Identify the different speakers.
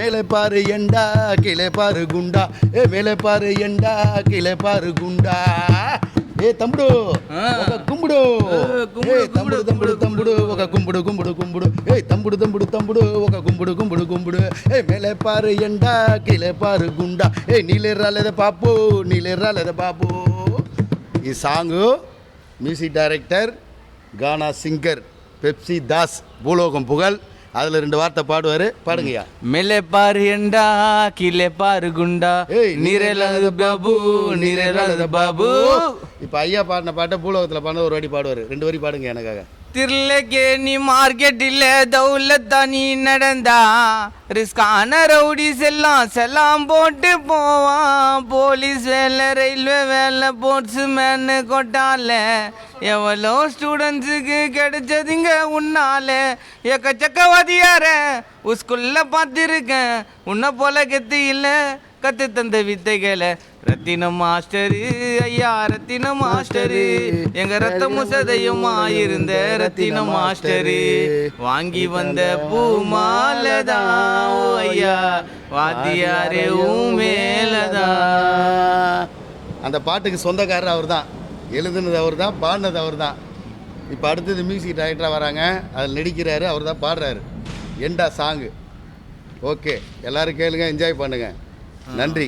Speaker 1: மேலே பாரு எண்டா கீழே பாரு குண்டா மேலே பாரு எண்டா கீழே பாரு குண்டா తమ్ముడు ఒక గుంబుడు తమ్ముడు తమ్ముడు తమ్ముడు ఒక గుంబుడు గుంబుడు గుంబుడు తమ్ముడు తమ్ముడు తమ్ముడు ఒక గుంబుడు గుంబుడు గుంబుడు మేలే పారు ఎండ కీలే పారు గుండా నీళ్ళే రాలేదా పాపు నీళ్ళే రాలేదా బాబు. ఈ సాంగ్ மியூசிக் டைரக்டர் கானா சிங்கர் பெப்சி தாஸ் பூலோகம் புகழ். அதில் 2 வார்த்தை பாடுவார், பாடுங்கய்யா.
Speaker 2: மேலே பாரு எண்டா கீழே பாரு குண்டா நீரேலாத பாபு நீரேலாத பாபு.
Speaker 1: இப்போ ஐயா பாடின பாட்டை பூலோகத்தில் பாடின ஒரு வாட்டி பாடுவார், 2 வரி பாடுங்க எனக்காக.
Speaker 2: திருலகேணி மார்க்கெட்டில் தௌலத்தா நீ நடந்தா ரிஸ்கான ரவுடிஸ் எல்லாம் செல்லாம் போட்டு போவான். போலீஸ் வேலை ரயில்வே வேலை போர்ட்ஸ் மேனு கொட்டால எவ்வளோ ஸ்டூடெண்ட்ஸுக்கு கிடைச்சதுங்க உன்னால. எக்கச்சக்கவாதியார ஸ்கூல்ல பார்த்துருக்கேன், உன்னை போல கெத்து இல்லை கத்து தந்த வித்தைகளை. ரத்தின மாஸ்டரு ஐயா ரத்தின மாஸ்டரு எங்க ரத்தமும் சதையுமா இருந்த ரத்தின மாஸ்டரு வாங்கி வந்த பூ மாலதான் ஓ ஐயா வாத்தியாரே மேலதான்.
Speaker 1: அந்த பாட்டுக்கு சொந்தக்காரர் அவர் தான், எழுதுனது அவர் தான், பாடினது அவர் தான். இப்போ அடுத்தது மியூசிக் டைரக்டராக வராங்க, அதில் நடிக்கிறாரு, அவர் தான் பாடுறாரு. எண்டா சாங்கு. ஓகே, எல்லோரும் கேளுங்க, என்ஜாய் பண்ணுங்கள். நன்றி.